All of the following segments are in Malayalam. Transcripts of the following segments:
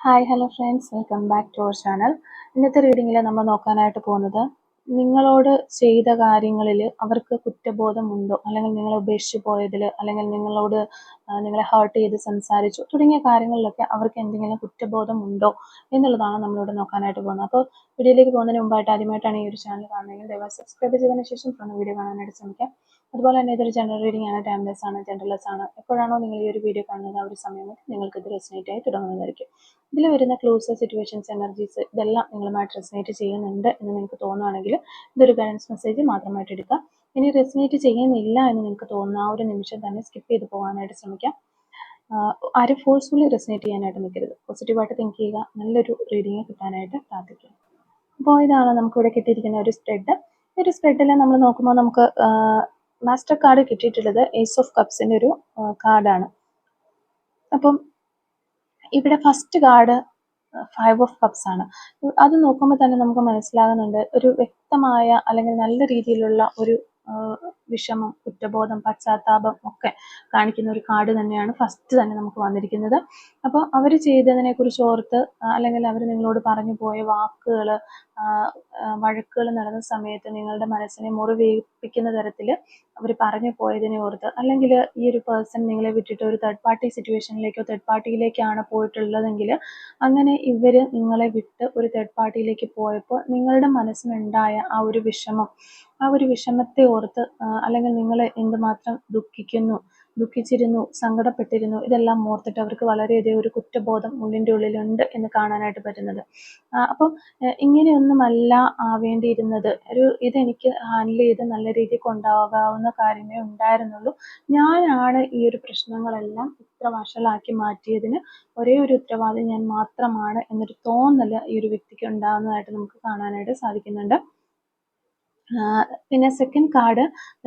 Hi hello friends, welcome back to our channel. ഇന്നത്തെ റീഡിങ്ങിൽ നമ്മൾ നോക്കാനായിട്ട് പോകുന്നത് നിങ്ങളോട് ചെയ്ത കാര്യങ്ങളിൽ അവർക്ക് കുറ്റബോധമുണ്ടോ, അല്ലെങ്കിൽ നിങ്ങളെ ഉപേക്ഷിച്ച് പോയതിൽ, അല്ലെങ്കിൽ നിങ്ങളെ ഹേർട്ട് ചെയ്ത് സംസാരിച്ചു തുടങ്ങിയ കാര്യങ്ങളിലൊക്കെ അവർക്ക് എന്തെങ്കിലും കുറ്റബോധമുണ്ടോ എന്നുള്ളതാണ് നമ്മളിവിടെ നോക്കാനായിട്ട് പോകുന്നത്. അപ്പോൾ വീഡിയോയിലേക്ക് പോകുന്നതിന് മുമ്പായിട്ട് ആദ്യമായിട്ടാണ് ഈ ഒരു ചാനൽ കാണുന്നതെങ്കിൽ ദയവായി സബ്സ്ക്രൈബ് ചെയ്തതിന് ശേഷം വീഡിയോ കാണാനായിട്ട് ശ്രമിക്കാം. അതുപോലെ തന്നെ ഇതൊരു ജനറൽ റീഡിംഗ് ആണ്, ടൈംലെസ് ആണ്, ജനറൽലെസ് ആണ്. എപ്പോഴാണോ നിങ്ങൾ ഈ ഒരു വീഡിയോ കാണുന്നത് ആ ഒരു സമയം നിങ്ങൾക്ക് ഇത് റെസനേറ്റ് ആയി തുടങ്ങുന്നതായിരിക്കും. ഇതിൽ വരുന്ന ക്ലൂസ്, സിറ്റുവേഷൻസ്, എനർജീസ് ഇതെല്ലാം നിങ്ങളുമായിട്ട് റെസനേറ്റ് ചെയ്യുന്നുണ്ട് എന്ന് നിങ്ങൾക്ക് തോന്നുകയാണെങ്കിൽ ഇതൊരു ഗൈഡൻസ് മെസ്സേജ് മാത്രമായിട്ട് എടുക്കുക. ഇനി റെസനേറ്റ് ചെയ്യുന്നില്ല എന്ന് നിങ്ങൾക്ക് തോന്നുന്ന ആ ഒരു നിമിഷം തന്നെ സ്കിപ്പ് ചെയ്ത് പോകാനായിട്ട് ശ്രമിക്കാം. ആരും ഫോഴ്സ്ഫുള്ളി റെസനേറ്റ് ചെയ്യാനായിട്ട് നിൽക്കരുത്. പോസിറ്റീവായിട്ട് തിങ്ക് ചെയ്യുക, നല്ലൊരു റീഡിങ് കിട്ടാനായിട്ട് പ്രാർത്ഥിക്കുക. അപ്പോൾ ഇതാണ് നമുക്കിവിടെ കിട്ടിയിരിക്കുന്ന ഒരു സ്പ്രെഡ്. ഈ ഒരു സ്പ്രെഡിൽ നമ്മൾ നോക്കുമ്പോൾ നമുക്ക് മാസ്റ്റർ കാർഡ് കിട്ടിയിട്ടുള്ളത് ഏസ് ഓഫ് കപ്സിൻ്റെ ഒരു കാർഡാണ്. അപ്പം ഇവിടെ ഫസ്റ്റ് കാർഡ് 5 ഓഫ് കപ്സ് ആണ്. അത് നോക്കുമ്പോൾ തന്നെ നമുക്ക് മനസ്സിലാകുന്നുണ്ട് ഒരു വ്യക്തമായ അല്ലെങ്കിൽ നല്ല രീതിയിലുള്ള ഒരു വിഷമം, കുറ്റബോധം, പശ്ചാത്താപം ഒക്കെ കാണിക്കുന്ന ഒരു കാർഡ് തന്നെയാണ് ഫസ്റ്റ് തന്നെ നമുക്ക് വന്നിരിക്കുന്നത്. അപ്പോൾ അവർ ചെയ്തതിനെ കുറിച്ച് ഓർത്ത്, അല്ലെങ്കിൽ അവർ നിങ്ങളോട് പറഞ്ഞു പോയ വാക്കുകൾ, വഴക്കുകൾ നടന്ന സമയത്ത് നിങ്ങളുടെ മനസ്സിനെ മുറിവേൽപ്പിക്കുന്ന തരത്തിൽ അവർ പറഞ്ഞു പോയതിനെ ഓർത്ത്, അല്ലെങ്കിൽ ഈ ഒരു പേഴ്സൺ നിങ്ങളെ വിട്ടിട്ട് ഒരു തേർഡ് പാർട്ടി സിറ്റുവേഷനിലേക്കോ തേർഡ് പാർട്ടിയിലേക്കാണ് പോയിട്ടുള്ളതെങ്കിൽ, അങ്ങനെ ഇവർ നിങ്ങളെ വിട്ട് ഒരു തേർഡ് പാർട്ടിയിലേക്ക് പോയപ്പോൾ നിങ്ങളുടെ മനസ്സിനുണ്ടായ ആ ഒരു വിഷമം, ആ ഒരു വിഷമത്തെ ഓർത്ത്, അല്ലെങ്കിൽ നിങ്ങൾ എന്തുമാത്രം ദുഃഖിച്ചിരുന്നു, സങ്കടപ്പെട്ടിരുന്നു, ഇതെല്ലാം ഓർത്തിട്ട് അവർക്ക് വളരെയധികം ഒരു കുറ്റബോധം ഉള്ളിൻ്റെ ഉള്ളിലുണ്ട് എന്ന് കാണാനായിട്ട് പറ്റുന്നത്. അപ്പോൾ ഇങ്ങനെയൊന്നുമല്ല ആവേണ്ടിയിരുന്നത്, ഇതെനിക്ക് ഹാൻഡിൽ ചെയ്ത് നല്ല രീതിയിൽ കൊണ്ടുപോകാവുന്ന കാര്യമേ ഉണ്ടായിരുന്നുള്ളൂ, ഞാനാണ് ഈ ഒരു പ്രശ്നങ്ങളെല്ലാം ഇത്ര വഷളാക്കി മാറ്റിയതിന് ഒരേ ഒരു ഉത്തരവാദി ഞാൻ മാത്രമാണ് എന്നൊരു തോന്നൽ ഈ ഒരു വ്യക്തിക്ക് ഉണ്ടാകുന്നതായിട്ട് നമുക്ക് കാണാനായിട്ട് സാധിക്കുന്നുണ്ട്. പിന്നെ സെക്കൻഡ് കാർഡ്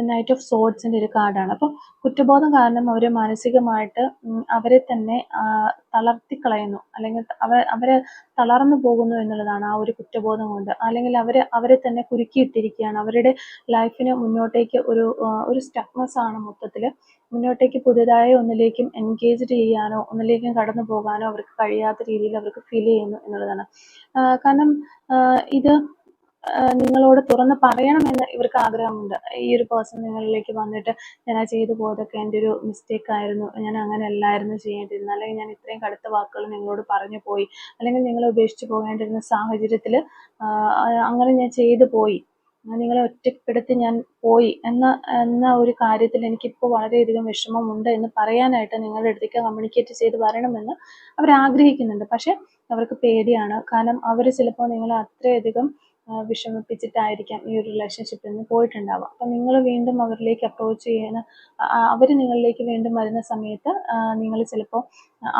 നൈറ്റ് ഓഫ് സോഡ്സിൻ്റെ ഒരു കാർഡാണ്. അപ്പോൾ കുറ്റബോധം കാരണം അവർ മാനസികമായിട്ട് അവരെ തന്നെ തളർത്തിക്കളയുന്നു, അല്ലെങ്കിൽ അവരെ തളർന്നു പോകുന്നു എന്നുള്ളതാണ് ആ ഒരു കുറ്റബോധം കൊണ്ട്. അല്ലെങ്കിൽ അവരെ തന്നെ കുരുക്കിയിട്ടിരിക്കുകയാണ്. അവരുടെ ലൈഫിന് മുന്നോട്ടേക്ക് ഒരു സ്റ്റക്നെസ് ആണ് മൊത്തത്തിൽ. മുന്നോട്ടേക്ക് പുതിയതായ ഒന്നിലേക്കും എൻഗേജ്ഡ് ചെയ്യാനോ ഒന്നിലേക്കും കടന്നു പോകാനോ അവർക്ക് കഴിയാത്ത രീതിയിൽ അവർക്ക് ഫീൽ ചെയ്യുന്നു എന്നുള്ളതാണ്. കാരണം ഇത് നിങ്ങളോട് തുറന്ന് പറയണമെന്ന് ഇവർക്ക് ആഗ്രഹമുണ്ട്. ഈ ഒരു പേഴ്സൺ നിങ്ങളിലേക്ക് വന്നിട്ട് ഞാൻ ആ ചെയ്തു പോയതൊക്കെ എൻ്റെ ഒരു മിസ്റ്റേക്ക് ആയിരുന്നു, ഞാൻ അങ്ങനെ അല്ലായിരുന്നു ചെയ്യേണ്ടിയിരുന്നത്, അല്ലെങ്കിൽ ഞാൻ ഇത്രയും കടുത്ത വാക്കുകൾ നിങ്ങളോട് പറഞ്ഞു പോയി, അല്ലെങ്കിൽ നിങ്ങളെ ഉപേക്ഷിച്ച് പോകേണ്ടിരുന്ന സാഹചര്യത്തിൽ അങ്ങനെ ഞാൻ ചെയ്തു പോയി, നിങ്ങളെ ഒറ്റപ്പെടുത്തി ഞാൻ പോയി എന്ന ഒരു കാര്യത്തിൽ എനിക്കിപ്പോൾ വളരെയധികം വിഷമമുണ്ട് എന്ന് പറയാനായിട്ട് നിങ്ങളുടെ അടുത്തേക്ക് കമ്മ്യൂണിക്കേറ്റ് ചെയ്ത് വരണമെന്ന് അവർ ആഗ്രഹിക്കുന്നുണ്ട്. പക്ഷെ അവർക്ക് പേടിയാണ്. കാരണം അവർ ചിലപ്പോൾ നിങ്ങളെ അത്രയധികം വിഷമിപ്പിച്ചിട്ടായിരിക്കാം ഈ ഒരു റിലേഷൻഷിപ്പിൽ നിന്ന് പോയിട്ടുണ്ടാവുക. അപ്പം നിങ്ങൾ വീണ്ടും അവരിലേക്ക് അപ്രോച്ച് ചെയ്യുന്ന, അവർ നിങ്ങളിലേക്ക് വീണ്ടും വരുന്ന സമയത്ത് നിങ്ങൾ ചിലപ്പോൾ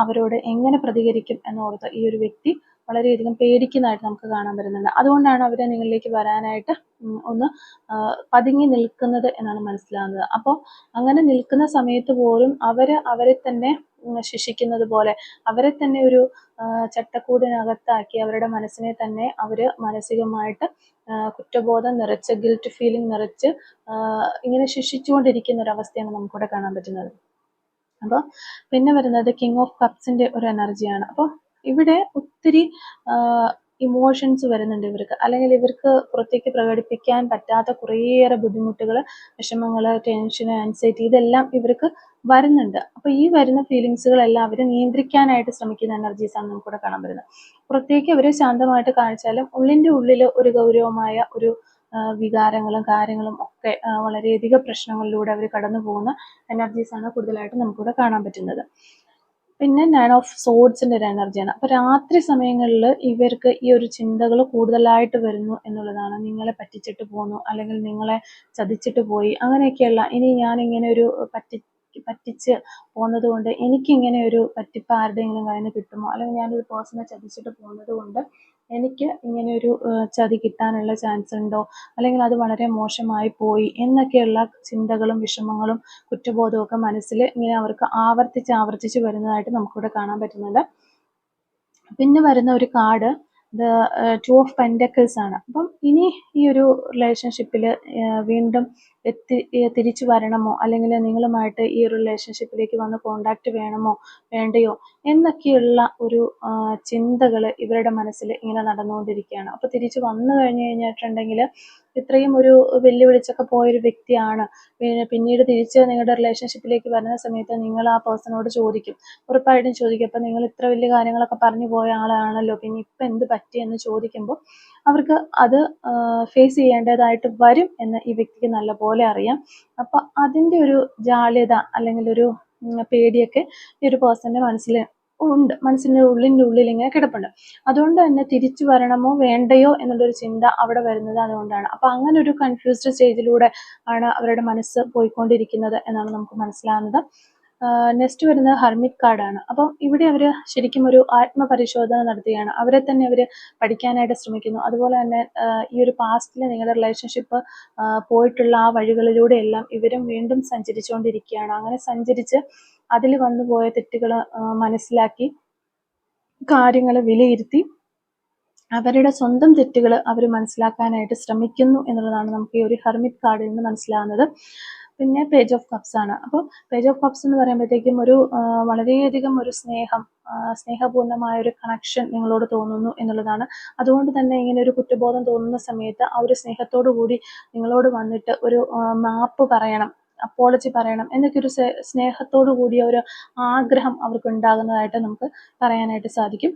അവരോട് എങ്ങനെ പ്രതികരിക്കും എന്നോർത്ത് ഈ ഒരു വ്യക്തി വളരെയധികം പേടിക്കുന്നതായിട്ട് നമുക്ക് കാണാൻ പറ്റുന്നുണ്ട്. അതുകൊണ്ടാണ് അവർ നിങ്ങളിലേക്ക് വരാനായിട്ട് ഒന്ന് പതുങ്ങി നിൽക്കുന്നത് എന്നാണ് മനസ്സിലാകുന്നത്. അപ്പോൾ അങ്ങനെ നിൽക്കുന്ന സമയത്ത് പോലും അവരെ തന്നെ ശിക്ഷിക്കുന്നത് പോലെ, അവരെ തന്നെ ഒരു ചട്ടക്കൂടിനകത്താക്കി അവരുടെ മനസ്സിനെ തന്നെ അവർ മാനസികമായിട്ട് കുറ്റബോധം നിറച്ച്, ഗിൽറ്റ് ഫീലിംഗ് നിറച്ച് ഇങ്ങനെ ശിക്ഷിച്ചുകൊണ്ടിരിക്കുന്ന ഒരു അവസ്ഥയാണ് നമുക്കിവിടെ കാണാൻ പറ്റുന്നത്. അപ്പോൾ പിന്നെ വരുന്നത് കിങ് ഓഫ് കപ്സിൻ്റെ ഒരു എനർജിയാണ്. അപ്പോൾ ഇവിടെ ഒത്തിരി ഇമോഷൻസ് വരുന്നുണ്ട് ഇവർക്ക്, അല്ലെങ്കിൽ ഇവർക്ക് പുറത്തേക്ക് പ്രകടിപ്പിക്കാൻ പറ്റാത്ത കുറേയേറെ ബുദ്ധിമുട്ടുകൾ, വിഷമങ്ങൾ, ടെൻഷൻ, ആൻസൈറ്റി ഇതെല്ലാം ഇവർക്ക് വരുന്നുണ്ട്. അപ്പോൾ ഈ വരുന്ന ഫീലിങ്സുകളെല്ലാം അവർ നിയന്ത്രിക്കാനായിട്ട് ശ്രമിക്കുന്ന എനർജീസാണ് നമുക്കിവിടെ കാണാൻ പറ്റുന്നത്. പുറത്തേക്ക് അവർ ശാന്തമായിട്ട് കാണിച്ചാലും ഉള്ളിൻ്റെ ഉള്ളിൽ ഒരു ഗൗരവമായ ഒരു വികാരങ്ങളും കാര്യങ്ങളും ഒക്കെ വളരെയധികം പ്രശ്നങ്ങളിലൂടെ അവർ കടന്നു പോകുന്ന എനർജീസാണ് കൂടുതലായിട്ട് നമുക്കിവിടെ കാണാൻ പറ്റുന്നത്. പിന്നെ 9 ഓഫ് സോഡ്സിൻ്റെ ഒരു എനർജിയാണ്. അപ്പോൾ രാത്രി സമയങ്ങളിൽ ഇവർക്ക് ഈ ഒരു ചിന്തകൾ കൂടുതലായിട്ട് വരുന്നു എന്നുള്ളതാണ്. നിങ്ങളെ പറ്റിച്ചിട്ട് പോന്നു, അല്ലെങ്കിൽ നിങ്ങളെ ചതിച്ചിട്ട് പോയി, അങ്ങനെയൊക്കെയുള്ള, ഇനി ഞാനിങ്ങനെ ഒരു പറ്റിച്ച് പോകുന്നത് കൊണ്ട് എനിക്കിങ്ങനെ ഒരു പറ്റിപ്പ് ആരുടെയെങ്കിലും കയ്യിൽ നിന്ന് കിട്ടുമോ, അല്ലെങ്കിൽ ഞാനൊരു പേഴ്സണെ ചതിച്ചിട്ട് പോകുന്നത് കൊണ്ട് എനിക്ക് ഇങ്ങനെ ഒരു ചതി കിട്ടാനുള്ള ചാൻസ് ഉണ്ടോ, അല്ലെങ്കിൽ അത് വളരെ മോശമായി പോയി എന്നൊക്കെയുള്ള ചിന്തകളും വിഷമങ്ങളും കുറ്റബോധവും ഒക്കെ മനസ്സിൽ ഇങ്ങനെ അവർക്ക് ആവർത്തിച്ച് വരുന്നതായിട്ട് നമുക്കിവിടെ കാണാൻ പറ്റുന്നുണ്ട്. പിന്നെ വരുന്ന ഒരു കാർഡ് ദ 2 ഓഫ് പെൻറ്റക്കിൾസ് ആണ്. അപ്പം ഇനി ഈ ഒരു റിലേഷൻഷിപ്പിൽ വീണ്ടും തിരിച്ചു വരണമോ, അല്ലെങ്കിൽ നിങ്ങളുമായിട്ട് ഈ റിലേഷൻഷിപ്പിലേക്ക് വന്ന് കോണ്ടാക്ട് വേണമോ വേണ്ടയോ എന്നൊക്കെയുള്ള ഒരു ചിന്തകൾ ഇവരുടെ മനസ്സിൽ ഇങ്ങനെ നടന്നുകൊണ്ടിരിക്കുകയാണ്. അപ്പോൾ തിരിച്ചു വന്നു കഴിഞ്ഞു കഴിഞ്ഞിട്ടുണ്ടെങ്കിൽ ഇത്രയും ഒരു വെല്ലുവിളിച്ചൊക്കെ പോയൊരു വ്യക്തിയാണ്, പിന്നീട് തിരിച്ച് നിങ്ങളുടെ റിലേഷൻഷിപ്പിലേക്ക് വരുന്ന സമയത്ത് നിങ്ങൾ ആ പേഴ്സണോട് ചോദിക്കും, ഉറപ്പായിട്ടും ചോദിക്കും, അപ്പം നിങ്ങൾ ഇത്ര വലിയ കാര്യങ്ങളൊക്കെ പറഞ്ഞു പോയ ആളാണല്ലോ, പിന്നെ ഇപ്പം എന്ത് പറ്റി എന്ന് ചോദിക്കുമ്പോൾ അവർക്ക് അത് ഫേസ് ചെയ്യേണ്ടതായിട്ട് വരും എന്ന് ഈ വ്യക്തിക്ക് നല്ലപോലെ അറിയാം. അപ്പം അതിൻ്റെ ഒരു ജാള്യത അല്ലെങ്കിൽ ഒരു പേടിയൊക്കെ ഈ ഒരു പേഴ്സൻ്റെ മനസ്സിൽ ഉണ്ട്, മനസ്സിൻ്റെ ഉള്ളിൽ ഇങ്ങനെ കിടപ്പുണ്ട്. അതുകൊണ്ട് തന്നെ തിരിച്ചു വരണമോ വേണ്ടയോ എന്നുള്ളൊരു ചിന്ത അവിടെ വരുന്നത് അതുകൊണ്ടാണ്. അപ്പം അങ്ങനെ ഒരു കൺഫ്യൂസ്ഡ് സ്റ്റേജിലൂടെ ആണ് അവരുടെ മനസ്സ് പോയിക്കൊണ്ടിരിക്കുന്നത് എന്നാണ് നമുക്ക് മനസ്സിലാവുന്നത്. നെക്സ്റ്റ് വരുന്നത് ഹെർമിറ്റ് കാർഡാണ്. അപ്പം ഇവിടെ അവർ ശരിക്കും ഒരു ആത്മപരിശോധന നടത്തുകയാണ്, അവരെ തന്നെ അവർ പഠിക്കാനായിട്ട് ശ്രമിക്കുന്നു. അതുപോലെ തന്നെ ഈ ഒരു പാസ്റ്റിൽ നിങ്ങളുടെ റിലേഷൻഷിപ്പ് പോയിട്ടുള്ള ആ വഴികളിലൂടെയെല്ലാം ഇവരും വീണ്ടും സഞ്ചരിച്ചുകൊണ്ടിരിക്കുകയാണ്. അങ്ങനെ സഞ്ചരിച്ച് അതിൽ വന്നു പോയ തെറ്റുകൾ മനസ്സിലാക്കി കാര്യങ്ങൾ വിലയിരുത്തി അവരുടെ സ്വന്തം തെറ്റുകൾ അവർ മനസ്സിലാക്കാനായിട്ട് ശ്രമിക്കുന്നു എന്നുള്ളതാണ് നമുക്ക് ഈ ഒരു ഹെർമിറ്റ് കാർഡിൽ നിന്ന് മനസ്സിലാവുന്നത്. പിന്നെ പേജ് ഓഫ് കപ്സ് ആണ്. അപ്പോൾ പേജ് ഓഫ് കപ്സ് എന്ന് പറയുമ്പോഴത്തേക്കും ഒരു വളരെയധികം ഒരു സ്നേഹപൂർണ്ണമായ ഒരു കണക്ഷൻ നിങ്ങളോട് തോന്നുന്നു എന്നുള്ളതാണ്. അതുകൊണ്ട് തന്നെ ഇങ്ങനെ ഒരു കുറ്റബോധം തോന്നുന്ന സമയത്ത് ആ ഒരു സ്നേഹത്തോടു കൂടി നിങ്ങളോട് വന്നിട്ട് ഒരു മാപ്പ് പറയണം, അപ്പോളജി പറയണം എന്നൊക്കെ ഒരു സ്നേഹത്തോടു കൂടിയ ഒരു ആഗ്രഹം അവർക്ക് ഉണ്ടാകുന്നതായിട്ട് നമുക്ക് പറയാനായിട്ട് സാധിക്കും.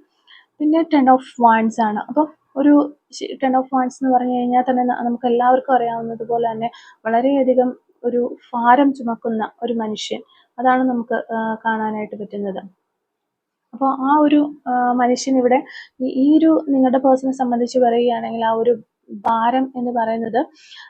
പിന്നെ 10 ഓഫ് വാൻഡ്സ് ആണ്. അപ്പം ഒരു 10 ഓഫ് വാൻഡ്സ് എന്ന് പറഞ്ഞു കഴിഞ്ഞാൽ തന്നെ നമുക്ക് എല്ലാവർക്കും അറിയാവുന്നതുപോലെ തന്നെ വളരെയധികം ഒരു ഭാരം ചുമക്കുന്ന ഒരു മനുഷ്യൻ, അതാണ് നമുക്ക് കാണാനായിട്ട് പറ്റുന്നത്. അപ്പോൾ ആ ഒരു മനുഷ്യൻ ഇവിടെ ഈ ഒരു നിങ്ങളുടെ പേഴ്സണെ സംബന്ധിച്ച് പറയുകയാണെങ്കിൽ ആ ഒരു ഭാരം എന്ന് പറയുന്നത്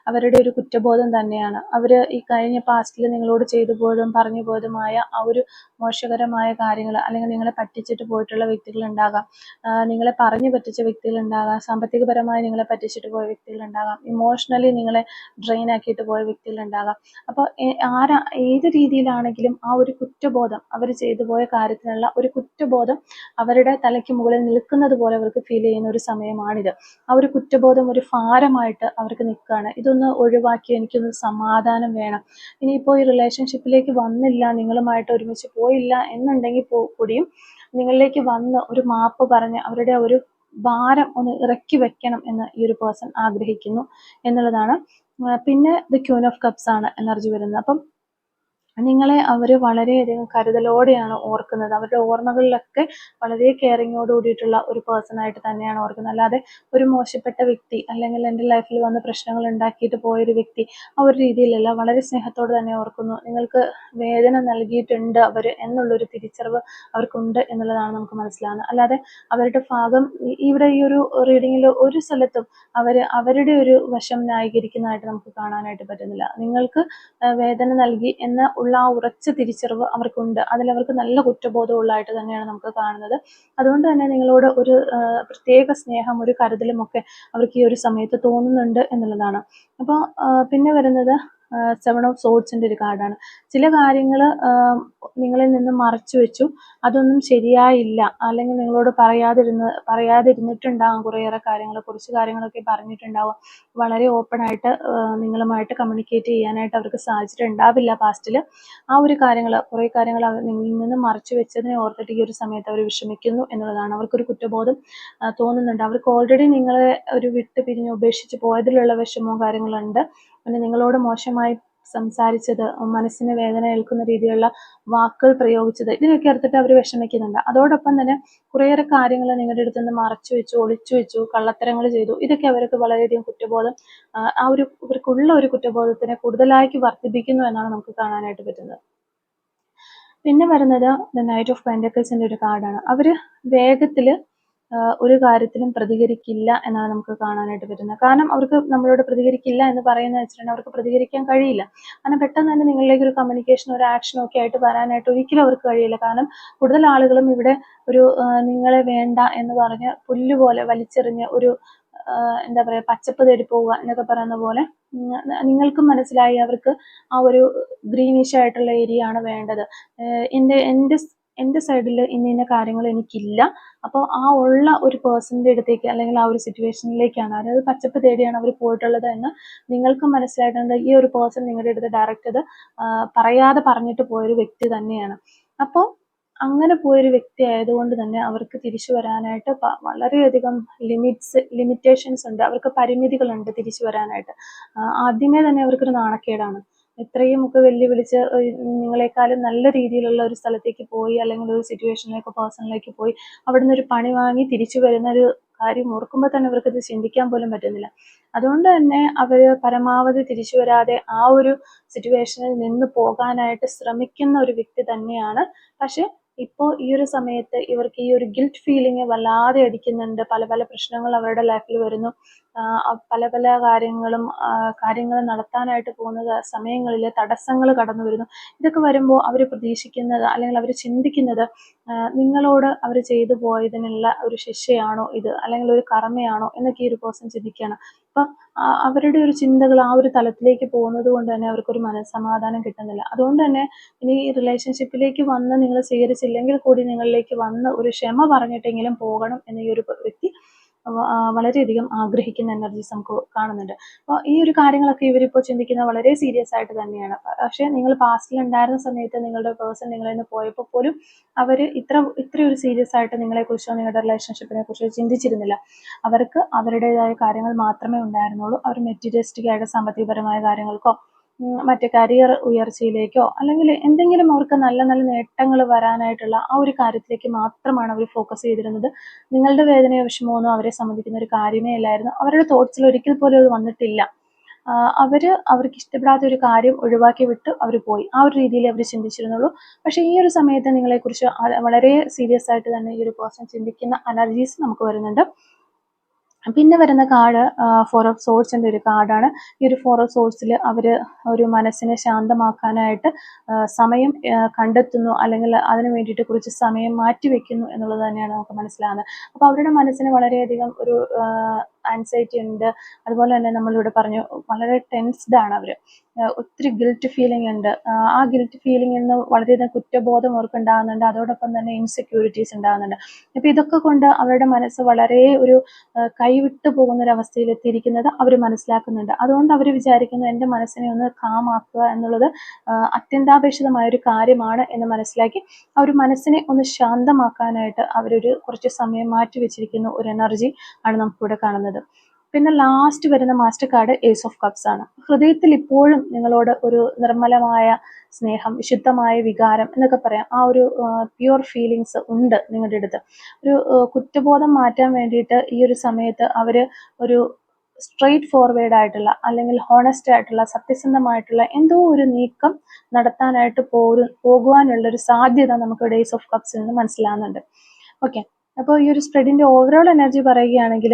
അവരുടെ ഒരു കുറ്റബോധം തന്നെയാണ്. അവർ ഈ കഴിഞ്ഞ പാസ്റ്റിൽ നിങ്ങളോട് ചെയ്തു പോയതും പറഞ്ഞു പോയതുമായ ആ ഒരു മോശകരമായ കാര്യങ്ങൾ, അല്ലെങ്കിൽ നിങ്ങളെ പറ്റിച്ചിട്ട് പോയിട്ടുള്ള വ്യക്തികളുണ്ടാകാം, നിങ്ങളെ പറഞ്ഞു പറ്റിച്ച വ്യക്തികളുണ്ടാകാം, സാമ്പത്തികപരമായി നിങ്ങളെ പറ്റിച്ചിട്ട് പോയ വ്യക്തികളുണ്ടാകാം, ഇമോഷണലി നിങ്ങളെ ഡ്രെയിൻ ആക്കിയിട്ട് പോയ വ്യക്തികളുണ്ടാകാം. അപ്പോൾ ഏത് രീതിയിലാണെങ്കിലും ആ ഒരു കുറ്റബോധം, അവർ ചെയ്തു പോയ കാര്യത്തിനുള്ള ഒരു കുറ്റബോധം അവരുടെ തലയ്ക്ക് മുകളിൽ നിൽക്കുന്നത് പോലെ അവർക്ക് ഫീൽ ചെയ്യുന്ന ഒരു സമയമാണിത്. ആ ഒരു കുറ്റബോധം ഒരു ഭാരമായിട്ട് അവർക്ക് നിൽക്കുകയാണ്. ഇതൊന്ന് ഒഴിവാക്കി എനിക്കൊന്ന് സമാധാനം വേണം. ഇനിയിപ്പോൾ ഈ റിലേഷൻഷിപ്പിലേക്ക് വന്നില്ല, നിങ്ങളുമായിട്ട് ഒരുമിച്ച് പോയില്ല എന്നുണ്ടെങ്കിൽ കൂടിയും നിങ്ങളിലേക്ക് വന്ന് ഒരു മാപ്പ് പറഞ്ഞ് അവരുടെ ഒരു ഭാരം ഒന്ന് ഇറക്കി വെക്കണം എന്ന് ഈ ഒരു പേഴ്സൺ ആഗ്രഹിക്കുന്നു എന്നുള്ളതാണ്. പിന്നെ ദ ക്യൂൻ ഓഫ് കപ്സ് ആണ് എനർജി വരുന്നത്. അപ്പം നിങ്ങളെ അവർ വളരെയധികം കരുതലോടെയാണ് ഓർക്കുന്നത്. അവരുടെ ഓർമ്മകളിലൊക്കെ വളരെ കെയറിങ്ങോട് കൂടിയിട്ടുള്ള ഒരു പേഴ്സണായിട്ട് തന്നെയാണ് ഓർക്കുന്നത്. അല്ലാതെ ഒരു മോശപ്പെട്ട വ്യക്തി, അല്ലെങ്കിൽ എൻ്റെ ലൈഫിൽ വന്ന് പ്രശ്നങ്ങൾ ഉണ്ടാക്കിയിട്ട് പോയൊരു വ്യക്തി, ആ ഒരു രീതിയിലല്ല, വളരെ സ്നേഹത്തോട് തന്നെ ഓർക്കുന്നു. നിങ്ങൾക്ക് വേദന നൽകിയിട്ടുണ്ട് അവർ എന്നുള്ളൊരു തിരിച്ചറിവ് അവർക്കുണ്ട് എന്നുള്ളതാണ് നമുക്ക് മനസ്സിലാകുന്നത്. അല്ലാതെ അവരുടെ ഭാഗം ഇവിടെ ഈ ഒരു റീഡിങ്ങിൽ ഒരു സ്ഥലത്തും അവരുടെ ഒരു വശം ന്യായീകരിക്കുന്നതായിട്ട് നമുക്ക് കാണാനായിട്ട് പറ്റുന്നില്ല. നിങ്ങൾക്ക് വേദന നൽകി എന്ന ഉള്ള ആ ഉറച്ച തിരിച്ചറിവ് അവർക്കുണ്ട്. അതിലവർക്ക് നല്ല കുറ്റബോധമുള്ളതായിട്ട് തന്നെയാണ് നമുക്ക് കാണുന്നത്. അതുകൊണ്ട് തന്നെ നിങ്ങളോട് ഒരു പ്രത്യേക സ്നേഹം, ഒരു കരുതലും ഒക്കെ അവർക്ക് ഈ ഒരു സമയത്ത് തോന്നുന്നുണ്ട് എന്നുള്ളതാണ്. അപ്പോൾ പിന്നെ വരുന്നത് 7 ഓഫ് സോഡ്സിൻ്റെ ഒരു കാർഡാണ്. ചില കാര്യങ്ങൾ നിങ്ങളിൽ നിന്ന് മറച്ചു വെച്ചു, അതൊന്നും ശരിയായില്ല, അല്ലെങ്കിൽ നിങ്ങളോട് പറയാതിരുന്നിട്ടുണ്ടാകും. കുറേയേറെ കുറച്ച് കാര്യങ്ങളൊക്കെ പറഞ്ഞിട്ടുണ്ടാവും. വളരെ ഓപ്പണായിട്ട് നിങ്ങളുമായിട്ട് കമ്മ്യൂണിക്കേറ്റ് ചെയ്യാനായിട്ട് അവർക്ക് സാധിച്ചിട്ടുണ്ടാവില്ല പാസ്റ്റിൽ. ആ ഒരു കുറേ കാര്യങ്ങൾ നിങ്ങളിൽ നിന്ന് മറച്ചു വെച്ചതിനെ ഓർത്തിട്ട് ഈ ഒരു സമയത്ത് അവർ വിഷമിക്കുന്നു എന്നുള്ളതാണ്. അവർക്കൊരു കുറ്റബോധം തോന്നുന്നുണ്ട്. അവർക്ക് ഓൾറെഡി നിങ്ങളെ ഒരു വിട്ട് പിരിഞ്ഞ് ഉപേക്ഷിച്ച് പോയതിലുള്ള വിഷമവും കാര്യങ്ങളുണ്ട്. പിന്നെ നിങ്ങളോട് മോശമായി സംസാരിച്ചത്, മനസ്സിന് വേദന ഏൽക്കുന്ന രീതിയിലുള്ള വാക്കുകൾ പ്രയോഗിച്ചത്, ഇതിനൊക്കെ ഓർത്തിട്ട് അവർ വിഷമിക്കുന്നുണ്ട്. അതോടൊപ്പം തന്നെ കുറേയേറെ കാര്യങ്ങൾ നിങ്ങളുടെ അടുത്ത് നിന്ന് മറച്ചു വെച്ചു, ഒളിച്ചു വെച്ചു, കള്ളത്തരങ്ങൾ ചെയ്തു. ഇതൊക്കെ അവർക്ക് വളരെയധികം കുറ്റബോധം, ഇവർക്കുള്ള ഒരു കുറ്റബോധത്തിനെ കൂടുതലായിട്ട് വർദ്ധിപ്പിക്കുന്നു എന്നാണ് നമുക്ക് കാണാനായിട്ട് പറ്റുന്നത്. പിന്നെ വരുന്നത് ദ നൈറ്റ് ഓഫ് പെൻറ്റക്കിൾസിൻ്റെ ഒരു കാർഡാണ്. അവർ വേഗത്തിൽ ഒരു കാര്യത്തിലും പ്രതികരിക്കില്ല എന്നാണ് നമുക്ക് കാണാനായിട്ട് പറ്റുന്നത്. കാരണം അവർക്ക് നമ്മളോട് പ്രതികരിക്കില്ല എന്ന് പറയുന്നത് വെച്ചിട്ടുണ്ടെങ്കിൽ അവർക്ക് പ്രതികരിക്കാൻ കഴിയില്ല. കാരണം പെട്ടെന്ന് തന്നെ നിങ്ങളിലേക്ക് ഒരു കമ്മ്യൂണിക്കേഷനോ ഒരു ആക്ഷനോ ഒക്കെ ആയിട്ട് വരാനായിട്ട് ഒരിക്കലും അവർക്ക് കഴിയില്ല. കാരണം കൂടുതൽ ആളുകളും ഇവിടെ ഒരു നിങ്ങളെ വേണ്ട എന്ന് പറഞ്ഞ് പുല്ലുപോലെ വലിച്ചെറിഞ്ഞ് ഒരു എന്താ പറയുക, പച്ചപ്പ് തേടി പോവുക എന്നൊക്കെ പറയുന്ന പോലെ നിങ്ങൾക്കും മനസ്സിലായി അവർക്ക് ആ ഒരു ഗ്രീനിഷ് ആയിട്ടുള്ള ഏരിയ ആണ് വേണ്ടത്. എൻ്റെ എൻ്റെ സൈഡിൽ ഇന്ന കാര്യങ്ങൾ എനിക്കില്ല. അപ്പോൾ ആ ഉള്ള ഒരു പേഴ്സണിൻ്റെ അടുത്തേക്ക് അല്ലെങ്കിൽ ആ ഒരു സിറ്റുവേഷനിലേക്കാണ്, അതായത് പച്ചപ്പ് തേടിയാണ് അവർ പോയിട്ടുള്ളത് എന്ന് നിങ്ങൾക്ക് മനസ്സിലായിട്ടുണ്ട്. ഈ ഒരു പേഴ്സൺ നിങ്ങളുടെ അടുത്ത് ഡയറക്റ്റ് അത് പറയാതെ പറഞ്ഞിട്ട് പോയൊരു വ്യക്തി തന്നെയാണ്. അപ്പോൾ അങ്ങനെ പോയൊരു വ്യക്തി ആയതുകൊണ്ട് തന്നെ അവർക്ക് തിരിച്ചു വരാനായിട്ട് വളരെയധികം ലിമിറ്റേഷൻസ് ഉണ്ട്, അവർക്ക് പരിമിതികളുണ്ട് തിരിച്ചു വരാനായിട്ട്. ആദ്യമേ തന്നെ അവർക്കൊരു നാണക്കേടാണ്. ഇത്രയും ഒക്കെ വെല്ലുവിളിച്ച് നിങ്ങളെക്കാളും നല്ല രീതിയിലുള്ള ഒരു സ്ഥലത്തേക്ക് പോയി, അല്ലെങ്കിൽ ഒരു സിറ്റുവേഷനിലേക്ക് പേഴ്സണിലേക്ക് പോയി അവിടുന്ന് ഒരു പണി വാങ്ങി തിരിച്ചു വരുന്ന ഒരു കാര്യം ഓർക്കുമ്പോൾ തന്നെ അവർക്കത് ചിന്തിക്കാൻ പോലും പറ്റുന്നില്ല. അതുകൊണ്ട് തന്നെ അവർ പരമാവധി തിരിച്ചു വരാതെ ആ ഒരു സിറ്റുവേഷനിൽ നിന്ന് പോകാനായിട്ട് ശ്രമിക്കുന്ന ഒരു വ്യക്തി തന്നെയാണ്. പക്ഷെ ഇപ്പോൾ ഈ ഒരു സമയത്ത് ഇവർക്ക് ഈ ഒരു ഗിൽറ്റ് ഫീലിംഗ് വല്ലാതെ അടിക്കുന്നുണ്ട്. പല പല പ്രശ്നങ്ങൾ അവരുടെ ലൈഫിൽ വരുന്നു. പല പല കാര്യങ്ങൾ നടത്താനായിട്ട് പോകുന്ന സമയങ്ങളിൽ തടസ്സങ്ങൾ കടന്നു വരുന്നു. ഇതൊക്കെ വരുമ്പോൾ അവർ പ്രതീക്ഷിക്കുന്നത് അല്ലെങ്കിൽ അവർ ചിന്തിക്കുന്നത് നിങ്ങളോട് അവർ ചെയ്തു പോയതിനുള്ള ഒരു ശിക്ഷയാണോ ഇത്, അല്ലെങ്കിൽ ഒരു കർമ്മയാണോ എന്നൊക്കെ ഈ ഒരു പേഴ്സൺ ചിന്തിക്കുകയാണ്. അപ്പം അവരുടെ ഒരു ചിന്തകൾ ആ ഒരു തലത്തിലേക്ക് പോകുന്നത് കൊണ്ട് തന്നെ അവർക്കൊരു മനസ്സമാധാനം കിട്ടുന്നില്ല. അതുകൊണ്ട് തന്നെ ഇനി ഈ റിലേഷൻഷിപ്പിലേക്ക് വന്ന് നിങ്ങൾ സ്വീകരിച്ചില്ലെങ്കിൽ കൂടി നിങ്ങളിലേക്ക് വന്ന് ഒരു ക്ഷമ പറഞ്ഞിട്ടെങ്കിലും പോകണം എന്ന് ഈ ഒരു വ്യക്തി വളരെയധികം ആഗ്രഹിക്കുന്ന എനർജീസ് നമുക്ക് കാണുന്നുണ്ട്. അപ്പോൾ ഈ ഒരു കാര്യങ്ങളൊക്കെ ഇവരിപ്പോൾ ചിന്തിക്കുന്നത് വളരെ സീരിയസ് ആയിട്ട് തന്നെയാണ്. പക്ഷേ നിങ്ങൾ പാസ്റ്റിൽ ഉണ്ടായിരുന്ന സമയത്ത് നിങ്ങളുടെ പേഴ്സൺ നിങ്ങളിൽ നിന്ന് പോയപ്പോൾ പോലും അവർ ഇത്രയൊരു സീരിയസ് ആയിട്ട് നിങ്ങളെക്കുറിച്ചോ നിങ്ങളുടെ റിലേഷൻഷിപ്പിനെ കുറിച്ചോ ചിന്തിച്ചിരുന്നില്ല. അവർക്ക് അവരുടേതായ കാര്യങ്ങൾ മാത്രമേ ഉണ്ടായിരുന്നുള്ളൂ. അവർ മെറ്റീരിയലിസ്റ്റിക് ആയിട്ട് സാമ്പത്തികപരമായ കാര്യങ്ങൾക്കോ മറ്റേ കരിയർ ഉയർച്ചയിലേക്കോ അല്ലെങ്കിൽ എന്തെങ്കിലും അവർക്ക് നല്ല നല്ല നേട്ടങ്ങൾ വരാനായിട്ടുള്ള ആ ഒരു കാര്യത്തിലേക്ക് മാത്രമാണ് അവർ ഫോക്കസ് ചെയ്തിരുന്നത്. നിങ്ങളുടെ വേദനയോ വിഷമമൊന്നും അവരെ സംബന്ധിക്കുന്ന ഒരു കാര്യമേ അല്ലായിരുന്നു. അവരുടെ തോട്ട്സിൽ ഒരിക്കൽ പോലും അത് വന്നിട്ടില്ല. അവർക്ക് ഇഷ്ടപ്പെടാത്ത ഒരു കാര്യം ഒഴിവാക്കി വിട്ട് അവർ പോയി, ആ ഒരു രീതിയിൽ അവർ ചിന്തിച്ചിരുന്നുള്ളൂ. പക്ഷേ ഈ ഒരു സമയത്ത് നിങ്ങളെക്കുറിച്ച് വളരെ സീരിയസ് ആയിട്ട് തന്നെ ഈ ഒരു പേഴ്സൺ ചിന്തിക്കുന്ന എനർജീസ് നമുക്ക് വരുന്നുണ്ട്. പിന്നെ വരുന്ന കാർഡ് 4 ഓഫ് സോർഡ്സിൻ്റെ ഒരു കാർഡാണ്. ഈ ഒരു 4 ഓഫ് സോർഡ്സിൽ അവർ ഒരു മനസ്സിനെ ശാന്തമാക്കാനായിട്ട് സമയം കണ്ടെത്തുന്നു, അല്ലെങ്കിൽ അതിന് വേണ്ടിയിട്ട് കുറച്ച് സമയം മാറ്റിവെക്കുന്നു എന്നുള്ളത് തന്നെയാണ് നമുക്ക് മനസ്സിലാകുന്നത്. അപ്പോൾ അവരുടെ മനസ്സിന് വളരെയധികം ഒരു ആൻസൈറ്റി ഉണ്ട്. അതുപോലെ തന്നെ നമ്മളിവിടെ പറഞ്ഞു വളരെ ടെൻസ്ഡ് ആണ് അവർ. ഒത്തിരി ഗിൽറ്റ് ഫീലിംഗ് ഉണ്ട്. ആ ഗിൽറ്റ് ഫീലിംഗിൽ നിന്ന് വളരെയധികം കുറ്റബോധം അവർക്ക് ഉണ്ടാകുന്നുണ്ട്. അതോടൊപ്പം തന്നെ ഇൻസെക്യൂരിറ്റീസ് ഉണ്ടാകുന്നുണ്ട്. അപ്പോൾ ഇതൊക്കെ കൊണ്ട് അവരുടെ മനസ്സ് വളരെ ഒരു കൈവിട്ടു പോകുന്നൊരവസ്ഥയിൽ എത്തിയിരിക്കുന്നത് അവർ മനസ്സിലാക്കുന്നുണ്ട്. അതുകൊണ്ട് അവർ വിചാരിക്കുന്നു എൻ്റെ മനസ്സിനെ ഒന്ന് കാമാക്കുക എന്നുള്ളത് അത്യന്താപേക്ഷിതമായ ഒരു കാര്യമാണ് എന്ന് മനസ്സിലാക്കി ആ ഒരു മനസ്സിനെ ഒന്ന് ശാന്തമാക്കാനായിട്ട് അവരൊരു കുറച്ച് സമയം മാറ്റി വെച്ചിരിക്കുന്ന ഒരു എനർജി ആണ് നമുക്കിവിടെ കാണുന്നത്. പിന്നെ ലാസ്റ്റ് വരുന്ന master card ace of cups ആണ്. ഹൃദയത്തിൽ ഇപ്പോഴും നിങ്ങളോട് ഒരു നിർമ്മലമായ സ്നേഹം, വിശുദ്ധമായ വികാരം എന്നൊക്കെ പറയാം, ആ ഒരു പ്യുവർ ഫീലിങ്സ് ഉണ്ട് നിങ്ങളുടെ അടുത്ത്. ഒരു കുറ്റബോധം മാറ്റാൻ വേണ്ടിയിട്ട് ഈ ഒരു സമയത്ത് അവർ ഒരു സ്ട്രെയിറ്റ് ഫോർവേഡ് ആയിട്ടുള്ള അല്ലെങ്കിൽ ഹോണസ്റ്റ് ആയിട്ടുള്ള സത്യസന്ധമായിട്ടുള്ള എന്തോ ഒരു നീക്കം നടത്താനായിട്ട് പോകുവാനുള്ളൊരു സാധ്യത നമുക്ക് ഡേയ്സ് ഓഫ് കപ്സിൽ നിന്ന് മനസ്സിലാകുന്നുണ്ട്. ഓക്കെ, അപ്പോൾ ഈ ഒരു സ്പ്രെഡിൻ്റെ ഓവറോൾ എനർജി പറയുകയാണെങ്കിൽ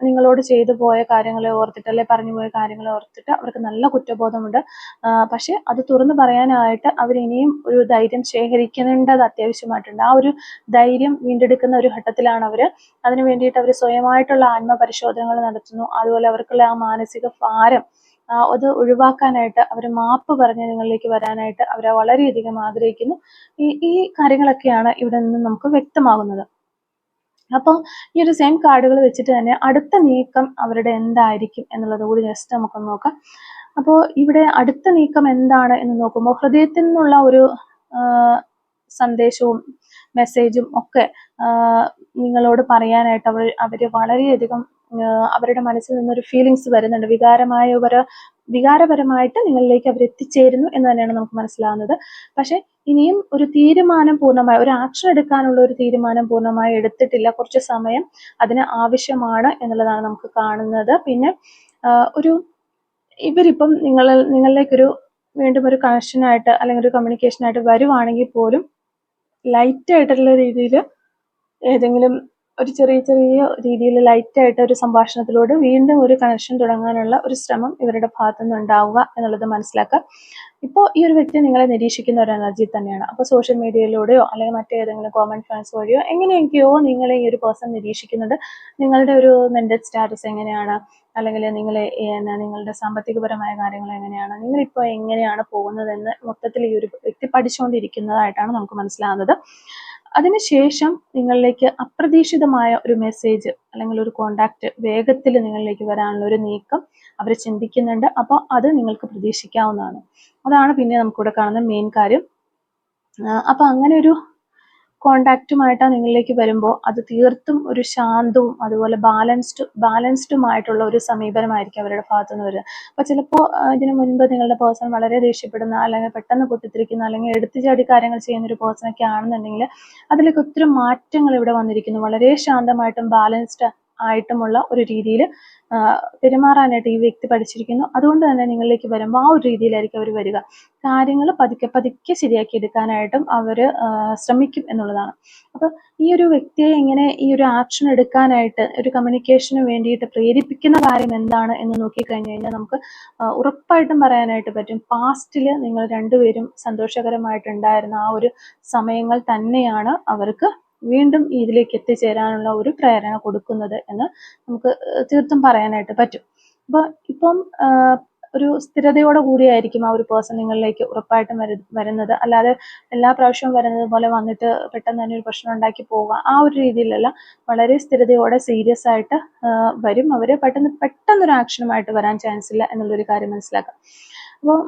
നിങ്ങളോട് ചെയ്തു പോയ കാര്യങ്ങളെ ഓർത്തിട്ട് അല്ലെ പറഞ്ഞു പോയ കാര്യങ്ങളെ ഓർത്തിട്ട് അവർക്ക് നല്ല കുറ്റബോധമുണ്ട്. പക്ഷേ അത് തുറന്നു പറയാനായിട്ട് അവർ ഇനിയും ഒരു ധൈര്യം ശേഖരിക്കേണ്ടത് അത്യാവശ്യമായിട്ടുണ്ട്. ആ ഒരു ധൈര്യം വീണ്ടെടുക്കുന്ന ഒരു ഘട്ടത്തിലാണ് അവർ. അതിന് വേണ്ടിയിട്ട് അവർ സ്വയമായിട്ടുള്ള ആത്മപരിശോധനകൾ നടത്തുന്നു. അതുപോലെ അവർക്കുള്ള ആ മാനസിക ഭാരം അത് ഒഴിവാക്കാനായിട്ട് അവർ മാപ്പ് പറഞ്ഞ് നിങ്ങളിലേക്ക് വരാനായിട്ട് അവർ വളരെയധികം ആഗ്രഹിക്കുന്നു. ഈ കാര്യങ്ങളൊക്കെയാണ് ഇവിടെ നിന്ന് നമുക്ക് വ്യക്തമാകുന്നത്. അപ്പോൾ ഈ ഒരു സെയിം കാർഡുകൾ വെച്ചിട്ട് തന്നെ അടുത്ത നീക്കം അവരുടെ എന്തായിരിക്കും എന്നുള്ളത് കൂടി ജസ്റ്റ് നമുക്കൊന്ന് നോക്കാം. അപ്പോൾ ഇവിടെ അടുത്ത നീക്കം എന്താണ് എന്ന് നോക്കുമ്പോൾ ഹൃദയത്തിൽ നിന്നുള്ള ഒരു സന്ദേശവും മെസ്സേജും ഒക്കെ നിങ്ങളോട് പറയാനായിട്ട് അവർ വളരെയധികം അവരുടെ മനസ്സിൽ നിന്നൊരു ഫീലിങ്സ് വരുന്നുണ്ട്. വികാരപരമായിട്ട് നിങ്ങളിലേക്ക് അവർ എത്തിച്ചേരുന്നു എന്ന് തന്നെയാണ് നമുക്ക് മനസ്സിലാകുന്നത്. പക്ഷെ ഇനിയും ഒരു തീരുമാനം പൂർണ്ണമായി, ഒരു ആക്ഷൻ എടുക്കാനുള്ള ഒരു തീരുമാനം പൂർണ്ണമായി എടുത്തിട്ടില്ല. കുറച്ച് സമയം അതിന് ആവശ്യമാണ് എന്നുള്ളതാണ് നമുക്ക് കാണുന്നത്. പിന്നെ ഇവരിപ്പം നിങ്ങളിലേക്കൊരു വീണ്ടും ഒരു കണക്ഷനായിട്ട് അല്ലെങ്കിൽ ഒരു കമ്മ്യൂണിക്കേഷനായിട്ട് വരുവാണെങ്കിൽ പോലും ലൈറ്റ് ആയിട്ടുള്ള രീതിയിൽ ഏതെങ്കിലും ഒരു ചെറിയ ചെറിയ രീതിയിൽ ലൈറ്റായിട്ട് ഒരു സംഭാഷണത്തിലൂടെ വീണ്ടും ഒരു കണക്ഷൻ തുടങ്ങാനുള്ള ഒരു ശ്രമം ഇവരുടെ ഭാഗത്തുനിന്ന് ഉണ്ടാവുക എന്നുള്ളത് മനസ്സിലാക്കുക. ഇപ്പോൾ ഈ ഒരു വ്യക്തി നിങ്ങളെ നിരീക്ഷിക്കുന്ന ഒരു എനർജി തന്നെയാണ്. അപ്പോൾ സോഷ്യൽ മീഡിയയിലൂടെയോ അല്ലെങ്കിൽ മറ്റേതെങ്കിലും കോമൺ ഫ്രണ്ട്സ് വഴിയോ എങ്ങനെയൊക്കെയോ നിങ്ങളെ ഈ ഒരു പേഴ്സൺ നിരീക്ഷിക്കുന്നുണ്ട്. നിങ്ങളുടെ ഒരു മെന്റൽ സ്റ്റാറ്റസ് എങ്ങനെയാണ്, അല്ലെങ്കിൽ നിങ്ങളുടെ സാമ്പത്തികപരമായ കാര്യങ്ങൾ എങ്ങനെയാണ്, നിങ്ങളിപ്പോൾ എങ്ങനെയാണ് പോകുന്നതെന്ന് മൊത്തത്തിൽ ഈ ഒരു വ്യക്തി പഠിച്ചുകൊണ്ടിരിക്കുന്നതായിട്ടാണ് നമുക്ക് മനസ്സിലാകുന്നത്. അതിനുശേഷം നിങ്ങളിലേക്ക് അപ്രതീക്ഷിതമായ ഒരു മെസ്സേജ് അല്ലെങ്കിൽ ഒരു കോണ്ടാക്ട് വേഗത്തിൽ നിങ്ങളിലേക്ക് വരാനുള്ള ഒരു നീക്കം അവർ ചിന്തിക്കുന്നുണ്ട്. അപ്പോൾ അത് നിങ്ങൾക്ക് പ്രതീക്ഷിക്കാവുന്നതാണ്. അതാണ് പിന്നെ നമുക്കിവിടെ കാണുന്ന മെയിൻ കാര്യം. അപ്പോൾ അങ്ങനെ ഒരു കോണ്ടാക്റ്റുമായിട്ടാണ് നിങ്ങളിലേക്ക് വരുമ്പോൾ അത് തീർത്തും ഒരു ശാന്തവും അതുപോലെ ബാലൻസ്ഡുമായിട്ടുള്ള ഒരു സമീപനമായിരിക്കും അവരുടെ ഭാഗത്തുനിന്ന് വരിക. അപ്പോൾ ചിലപ്പോൾ ഇതിനു മുൻപ് നിങ്ങളുടെ പേഴ്സൺ വളരെ ദേഷ്യപ്പെടുന്ന അല്ലെങ്കിൽ പെട്ടെന്ന് പൊട്ടിത്തെറിക്കുന്ന അല്ലെങ്കിൽ എടുത്തുചാടി കാര്യങ്ങൾ ചെയ്യുന്ന ഒരു പേഴ്സണൊക്കെ ആണെന്നുണ്ടെങ്കിൽ അതിലേക്ക് ഒത്തിരി മാറ്റങ്ങൾ ഇവിടെ വന്നിരിക്കുന്നു. വളരെ ശാന്തമായിട്ടും ബാലൻസ്ഡ് ആയിട്ടുമുള്ള ഒരു രീതിയിൽ പെരുമാറാനായിട്ട് ഈ വ്യക്തി പഠിച്ചിരിക്കുന്നു. അതുകൊണ്ട് തന്നെ നിങ്ങളിലേക്ക് വരുമ്പോൾ ആ ഒരു രീതിയിലായിരിക്കും അവർ വരിക. കാര്യങ്ങൾ പതുക്കെ പതുക്കെ ശരിയാക്കി എടുക്കാനായിട്ടും അവർ ശ്രമിക്കും എന്നുള്ളതാണ്. അപ്പോൾ ഈ ഒരു വ്യക്തിയെ ഇങ്ങനെ ഈ ഒരു ആക്ഷൻ എടുക്കാനായിട്ട് ഒരു കമ്മ്യൂണിക്കേഷന് വേണ്ടിയിട്ട് പ്രേരിപ്പിക്കുന്ന കാര്യം എന്താണ് എന്ന് നോക്കിക്കഴിഞ്ഞു കഴിഞ്ഞാൽ നമുക്ക് ഉറപ്പായിട്ടും പറയാനായിട്ട് പറ്റും. പാസ്റ്റിൽ നിങ്ങൾ രണ്ടുപേരും സന്തോഷകരമായിട്ടുണ്ടായിരുന്ന ആ ഒരു സമയങ്ങൾ തന്നെയാണ് അവർക്ക് വീണ്ടും ഇതിലേക്ക് എത്തിച്ചേരാനുള്ള ഒരു പ്രേരണ കൊടുക്കുന്നത് എന്ന് നമുക്ക് തീർത്തും പറയാനായിട്ട് പറ്റും. അപ്പോൾ ഇപ്പം ഒരു സ്ഥിരതയോടെ കൂടിയായിരിക്കും ആ ഒരു പേഴ്സൺ നിങ്ങളിലേക്ക് ഉറപ്പായിട്ടും വരുന്നത്. അല്ലാതെ എല്ലാ പ്രാവശ്യവും വരുന്നത് പോലെ വന്നിട്ട് പെട്ടെന്ന് തന്നെ ഒരു പ്രശ്നം ഉണ്ടാക്കി പോവുക ആ ഒരു രീതിയിലല്ല. വളരെ സ്ഥിരതയോടെ സീരിയസ് ആയിട്ട് വരും. അവർ പെട്ടെന്നൊരു ആക്ഷനുമായിട്ട് വരാൻ ചാൻസ് ഇല്ല എന്നുള്ളൊരു കാര്യം മനസ്സിലാക്കാം. അപ്പോൾ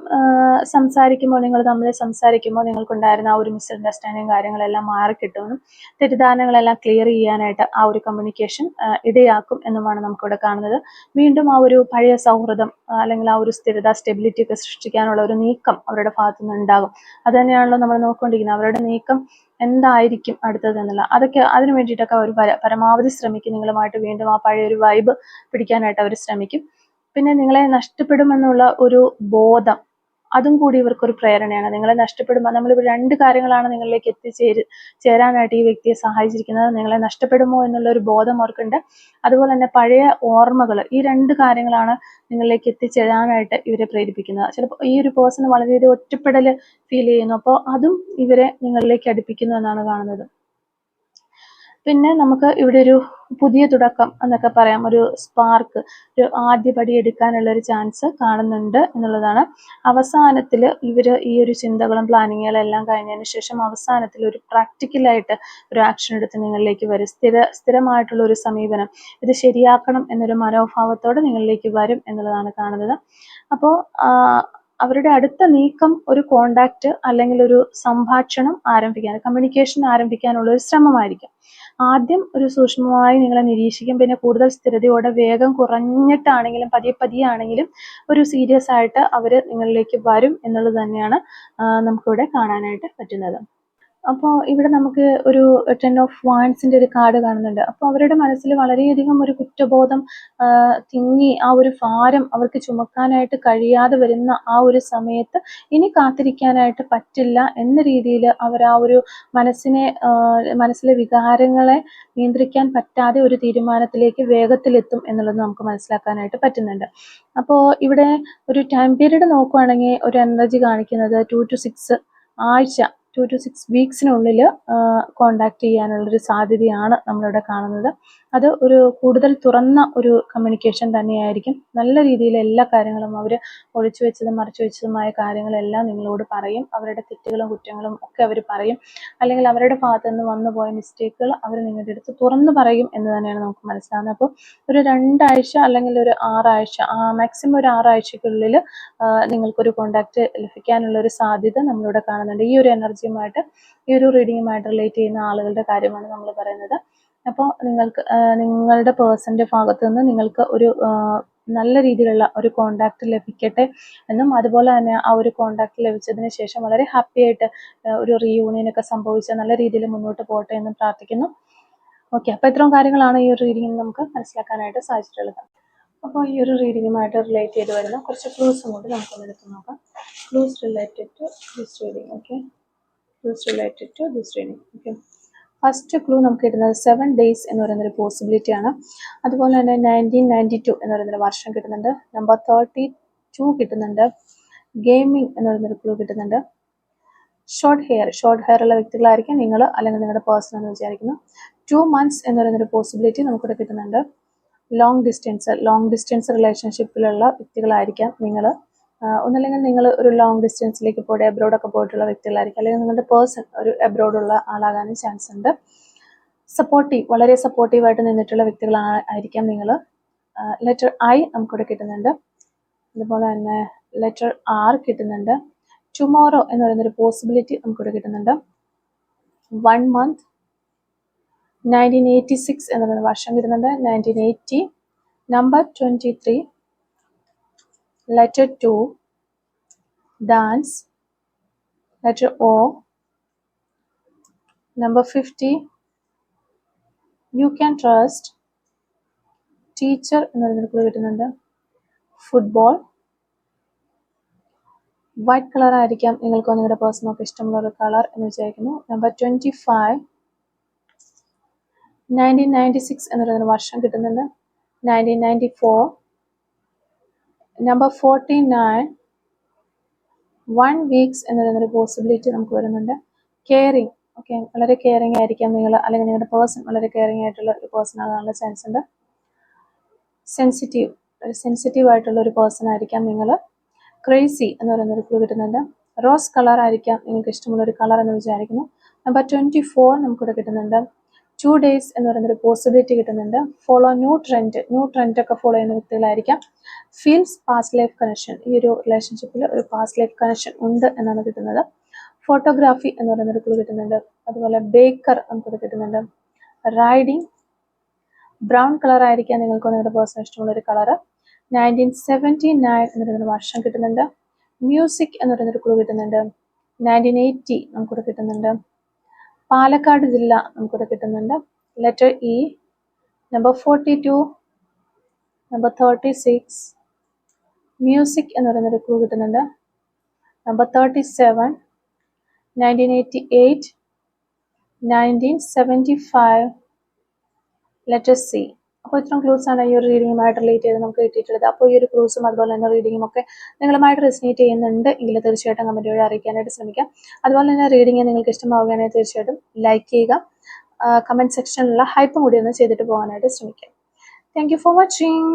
നിങ്ങൾ തമ്മിൽ സംസാരിക്കുമ്പോൾ നിങ്ങൾക്കുണ്ടായിരുന്ന ആ ഒരു മിസ്അണ്ടർസ്റ്റാൻഡിങ് കാര്യങ്ങളെല്ലാം മാറിക്കിട്ടുമെന്നും തെറ്റിദ്ധാരണകളെല്ലാം ക്ലിയർ ചെയ്യാനായിട്ട് ആ ഒരു കമ്മ്യൂണിക്കേഷൻ ഇടയാക്കും എന്നുമാണ് നമുക്കിവിടെ കാണുന്നത്. വീണ്ടും ആ ഒരു പഴയ സൗഹൃദം അല്ലെങ്കിൽ ആ ഒരു സ്റ്റെബിലിറ്റി ഒക്കെ സൃഷ്ടിക്കാനുള്ള ഒരു നീക്കം അവരുടെ ഭാഗത്തുനിന്ന് ഉണ്ടാകും. അത് തന്നെയാണല്ലോ നമ്മൾ നോക്കിക്കൊണ്ടിരിക്കുന്നത്. അവരുടെ നീക്കം എന്തായിരിക്കും അടുത്തത് എന്നുള്ള അതിനു വേണ്ടിയിട്ടൊക്കെ അവർ പരമാവധി ശ്രമിക്കും. നിങ്ങളുമായിട്ട് വീണ്ടും ആ പഴയ ഒരു വൈബ് പിടിക്കാനായിട്ട് അവർ ശ്രമിക്കും. പിന്നെ നിങ്ങളെ നഷ്ടപ്പെടുമെന്നുള്ള ഒരു ബോധം അതും കൂടി ഇവർക്കൊരു പ്രേരണയാണ്. നിങ്ങളെ നഷ്ടപ്പെടുമ്പോൾ നമ്മളിപ്പോൾ രണ്ട് കാര്യങ്ങളാണ് നിങ്ങളിലേക്ക് ചേരാനായിട്ട് ഈ വ്യക്തിയെ സഹായിച്ചിരിക്കുന്നത്. നിങ്ങളെ നഷ്ടപ്പെടുമോ എന്നുള്ള ഒരു ബോധം അവർക്കുണ്ട്. അതുപോലെ തന്നെ പഴയ ഓർമ്മകൾ, ഈ രണ്ട് കാര്യങ്ങളാണ് നിങ്ങളിലേക്ക് എത്തിച്ചേരാനായിട്ട് ഇവരെ പ്രേരിപ്പിക്കുന്നത്. ചിലപ്പോൾ ഈ ഒരു പേഴ്സൺ വളരെയധികം ഒറ്റപ്പെടൽ ഫീൽ ചെയ്യുന്നു. അപ്പോൾ അതും ഇവരെ നിങ്ങളിലേക്ക് അടുപ്പിക്കുന്നു എന്നാണ് കാണുന്നത്. പിന്നെ നമുക്ക് ഇവിടെ ഒരു പുതിയ തുടക്കം എന്നൊക്കെ പറയാം. ഒരു സ്പാർക്ക്, ഒരു ആദ്യപടി എടുക്കാനുള്ള ഒരു ചാൻസ് കാണുന്നുണ്ട് എന്നുള്ളതാണ്. അവസാനത്തിൽ ഇവർ ഈ ഒരു ചിന്തകളും പ്ലാനിങ്ങുകളും എല്ലാം കഴിഞ്ഞതിന് ശേഷം അവസാനത്തിൽ ഒരു പ്രാക്ടിക്കലായിട്ട് ഒരു ആക്ഷൻ എടുത്ത് നിങ്ങളിലേക്ക് വരും. സ്ഥിരമായിട്ടുള്ള ഒരു സമീപനം, ഇത് ശരിയാക്കണം എന്നൊരു മനോഭാവത്തോടെ നിങ്ങളിലേക്ക് വരും എന്നുള്ളതാണ് കാണുന്നത്. അപ്പോൾ അവരുടെ അടുത്ത നീക്കം ഒരു കോണ്ടാക്ട് അല്ലെങ്കിൽ ഒരു സംഭാഷണം ആരംഭിക്കാൻ, കമ്മ്യൂണിക്കേഷൻ ആരംഭിക്കാനുള്ള ഒരു ശ്രമമായിരിക്കും. ആദ്യം ഒരു സൂക്ഷ്മമായി നിങ്ങളെ നിരീക്ഷിക്കും. പിന്നെ കൂടുതൽ സ്ഥിരതയോടെ വേഗം കുറഞ്ഞിട്ടാണെങ്കിലും പതിയെ ആണെങ്കിലും ഒരു സീരിയസ് ആയിട്ട് അവർ നിങ്ങളിലേക്ക് വരും എന്നുള്ളത് തന്നെയാണ് നമുക്കിവിടെ കാണാനായിട്ട് പറ്റുന്നത്. അപ്പോൾ ഇവിടെ നമുക്ക് ഒരു 10 ഓഫ് വാൻഡ്സിന്റെ ഒരു കാർഡ് കാണുന്നുണ്ട്. അപ്പോൾ അവരുടെ മനസ്സിൽ വളരെയധികം ഒരു കുറ്റബോധം തിങ്ങി ആ ഒരു ഭാരം അവർക്ക് ചുമക്കാനായിട്ട് കഴിയാതെ വരുന്ന ആ ഒരു സമയത്ത് ഇനി കാത്തിരിക്കാനായിട്ട് പറ്റില്ല എന്ന രീതിയിൽ അവർ ആ ഒരു മനസ്സിലെ വികാരങ്ങളെ നിയന്ത്രിക്കാൻ പറ്റാതെ ഒരു തീരുമാനത്തിലേക്ക് വേഗത്തിലെത്തും എന്നുള്ളത് നമുക്ക് മനസ്സിലാക്കാനായിട്ട് പറ്റുന്നുണ്ട്. അപ്പോൾ ഇവിടെ ഒരു ടൈം പീരീഡ് നോക്കുകയാണെങ്കിൽ ഒരു എനർജി കാണിക്കുന്നത് 2 to 6 ആഴ്ച 2 to 6 വീക്സിനുള്ളിൽ കോണ്ടാക്ട് ചെയ്യാനുള്ളൊരു സാധ്യതയാണ് നമ്മളിവിടെ കാണുന്നത്. അത് ഒരു കൂടുതൽ തുറന്ന ഒരു കമ്മ്യൂണിക്കേഷൻ തന്നെയായിരിക്കും. നല്ല രീതിയിൽ എല്ലാ കാര്യങ്ങളും അവർ ഒളിച്ചു വെച്ചതും മറച്ചു വെച്ചതുമായ കാര്യങ്ങളെല്ലാം നിങ്ങളോട് പറയും. അവരുടെ തെറ്റുകളും കുറ്റങ്ങളും ഒക്കെ അവർ പറയും. അല്ലെങ്കിൽ അവരുടെ ഭാഗത്ത് നിന്ന് വന്നുപോയ മിസ്റ്റേക്കുകൾ അവർ നിങ്ങളുടെ അടുത്ത് തുറന്നു പറയും എന്ന് തന്നെയാണ് നമുക്ക് മനസ്സിലാകുന്നത്. അപ്പോൾ ഒരു 2 ആഴ്ച അല്ലെങ്കിൽ ഒരു 6 ആഴ്ച, മാക്സിമം ഒരു 6 ആഴ്ചക്കുള്ളിൽ നിങ്ങൾക്കൊരു കോണ്ടാക്ട് ലഭിക്കാനുള്ള ഒരു സാധ്യത നമ്മളിവിടെ കാണുന്നുണ്ട്. ഈ ഒരു എനർജിയുമായിട്ട്, ഈ ഒരു റീഡിങ്ങുമായിട്ട് റിലേറ്റ് ചെയ്യുന്ന ആളുകളുടെ കാര്യമാണ് നമ്മൾ പറയുന്നത്. അപ്പോൾ നിങ്ങളുടെ പേഴ്സന്റെ ഭാഗത്ത് നിന്ന് നിങ്ങൾക്ക് ഒരു നല്ല രീതിയിലുള്ള ഒരു കോണ്ടാക്ട് ലഭിക്കട്ടെ എന്നും, അതുപോലെ തന്നെ ആ ഒരു കോണ്ടാക്ട് ലഭിച്ചതിന് ശേഷം വളരെ ഹാപ്പി ആയിട്ട് ഒരു റീയൂണിയൻ ഒക്കെ സംഭവിച്ച് നല്ല രീതിയിൽ മുന്നോട്ട് പോകട്ടെ എന്നും പ്രാർത്ഥിക്കുന്നു. ഓക്കെ, അപ്പോൾ ഇത്രയും കാര്യങ്ങളാണ് ഈ ഒരു റീഡിങ്ങിൽ നമുക്ക് മനസ്സിലാക്കാനായിട്ട് സാധിച്ചിട്ടുള്ളത്. അപ്പോൾ ഈ ഒരു റീഡിങ്ങുമായിട്ട് റിലേറ്റ് ചെയ്ത് വരുന്ന കുറച്ച് ക്ലൂസും കൂടി നമുക്കൊന്ന് എടുത്ത് നോക്കാം. Clues related to this reading. Okay, clues related to this reading. Okay, first clue നമുക്ക് കിട്ടുന്നത് 7 ഡേയ്സ് എന്ന് പറയുന്നൊരു പോസിബിലിറ്റിയാണ്. അതുപോലെ തന്നെ 1992 എന്ന് പറയുന്നൊരു വർഷം കിട്ടുന്നുണ്ട്. നമ്പർ 32 കിട്ടുന്നുണ്ട്. ഗെയിമിംഗ് എന്ന് പറയുന്നൊരു ക്ലൂ കിട്ടുന്നുണ്ട്. ഷോർട്ട് ഹെയർ ഉള്ള വ്യക്തികളായിരിക്കും നിങ്ങൾ അല്ലെങ്കിൽ നിങ്ങളുടെ പേഴ്സൺ എന്ന് വിചാരിക്കുന്നു. 2 months എന്ന് പറയുന്നൊരു പോസിബിലിറ്റി നമുക്കിവിടെ കിട്ടുന്നുണ്ട്. ലോങ് ഡിസ്റ്റൻസ് റിലേഷൻഷിപ്പിലുള്ള വ്യക്തികളായിരിക്കാം നിങ്ങൾ. ഒന്നല്ലെങ്കിൽ നിങ്ങൾ ഒരു ലോങ് ഡിസ്റ്റൻസിലേക്ക് പോയിട്ട് എബ്രോഡൊക്കെ പോയിട്ടുള്ള വ്യക്തികളായിരിക്കും, അല്ലെങ്കിൽ നിങ്ങളുടെ പേഴ്സൺ ഒരു എബ്രോഡുള്ള ആളാകാനും ചാൻസ് ഉണ്ട്. വളരെ സപ്പോർട്ടീവായിട്ട് നിന്നിട്ടുള്ള വ്യക്തികളായിരിക്കാം നിങ്ങൾ. ലെറ്റർ I നമുക്കിവിടെ കിട്ടുന്നുണ്ട്. അതുപോലെ തന്നെ ലെറ്റർ R കിട്ടുന്നുണ്ട്. ടുമോറോ എന്ന് പറയുന്നൊരു പോസിബിലിറ്റി നമുക്കിവിടെ കിട്ടുന്നുണ്ട്. 1 month. 1986 എന്ന് പറയുന്ന വർഷം കിട്ടുന്നുണ്ട്. 1980. Number 23. Letter 2. Dance. Letter O. Number 50. You can trust. Teacher എന്ന് പറയുന്നൊരു ക്ലൂ കിട്ടുന്നുണ്ട്. ഫുട്ബോൾ. വൈറ്റ് കളർ ആയിരിക്കാം നിങ്ങൾക്കോ നിങ്ങളുടെ പേഴ്സണൊക്കെ ഇഷ്ടമുള്ള ഒരു കളർ എന്ന് വിചാരിക്കുന്നു. നമ്പർ 25. 1996 എന്ന് പറയുന്ന വർഷം കിട്ടുന്നുണ്ട്. 1994. നമ്പർ 49. 1 weeks എന്ന് പറയുന്നൊരു പോസിബിലിറ്റി നമുക്ക് വരുന്നുണ്ട്. കെയറിങ്. ഓക്കെ, വളരെ കെയറിങ് ആയിരിക്കാം നിങ്ങൾ, അല്ലെങ്കിൽ നിങ്ങളുടെ പേഴ്സൺ വളരെ കെയറിങ് ആയിട്ടുള്ള ഒരു പേഴ്സൺ ആകാനുള്ള ചാൻസ് ഉണ്ട്. സെൻസിറ്റീവ് ആയിട്ടുള്ള ഒരു പേഴ്സൺ ആയിരിക്കാം നിങ്ങൾ. ക്രേസി എന്ന് പറയുന്ന ഒരു ക്ലൂ കിട്ടുന്നുണ്ട്. റോസ് കളർ ആയിരിക്കാം നിങ്ങൾക്ക് ഇഷ്ടമുള്ള ഒരു കളർ എന്ന് വിചാരിക്കുന്നു. നമ്പർ 24 നമുക്കിവിടെ കിട്ടുന്നുണ്ട്. 2 days എന്ന് പറയുന്നൊരു പോസിബിലിറ്റി കിട്ടുന്നുണ്ട്. ഫോളോ ന്യൂ ട്രെൻഡ് ഒക്കെ ഫോളോ ചെയ്യുന്ന വ്യക്തികളായിരിക്കാം. Feels past life connection. ഈ ഒരു റിലേഷൻഷിപ്പിൽ ഒരു പാസ്റ്റ് ലൈഫ് കണക്ഷൻ ഉണ്ട് എന്നാണ് കിട്ടുന്നത്. ഫോട്ടോഗ്രാഫി എന്ന് പറയുന്നൊരു ക്ലൂ കിട്ടുന്നുണ്ട്. അതുപോലെ ബേക്കർ നമുക്കിവിടെ കിട്ടുന്നുണ്ട്. റൈഡിങ്. ബ്രൗൺ കളർ ആയിരിക്കാം നിങ്ങൾക്ക് നിങ്ങളുടെ പേഴ്സൺ ഇഷ്ടമുള്ള ഒരു കളർ. 1979 എന്ന് പറയുന്ന വർഷം കിട്ടുന്നുണ്ട്. മ്യൂസിക് എന്ന് പറയുന്നൊരു ക്ലൂ കിട്ടുന്നുണ്ട്. 1980 നമുക്കിവിടെ കിട്ടുന്നുണ്ട്. പാലക്കാട് ജില്ല നമുക്കിവിടെ കിട്ടുന്നുണ്ട്. Letter E. Number 42. Number 36. Music എന്ന് പറയുന്നൊരു ക്ലൂ കിട്ടുന്നുണ്ട്. നമ്പർ 37. 1988. 1975. Letter C. അപ്പോൾ ഇത്രയും ക്ലൂസ് ആണ് ഈ ഒരു റീഡിങ്ങുമായിട്ട് റിലേറ്റ് ചെയ്ത് നമുക്ക് കിട്ടിയിട്ടുള്ളത്. അപ്പോൾ ഈ ഒരു ക്ലൂസും അതുപോലെ തന്നെ റീഡിങ്ങും ഒക്കെ നിങ്ങളുമായിട്ട് റെസിനേറ്റ് ചെയ്യുന്നുണ്ട് എങ്കിൽ തീർച്ചയായിട്ടും കമൻറ്റ് വഴി അറിയിക്കാനായിട്ട് ശ്രമിക്കാം. അതുപോലെ തന്നെ റീഡിങ് നിങ്ങൾക്ക് ഇഷ്ടമാവുകയാണെങ്കിൽ തീർച്ചയായിട്ടും ലൈക്ക് ചെയ്യുക. കമൻറ്റ് സെക്ഷനിലുള്ള ഹൈപ്പും കൂടി ഒന്ന് ചെയ്തിട്ട് പോകാനായിട്ട് ശ്രമിക്കാം. Thank you for watching.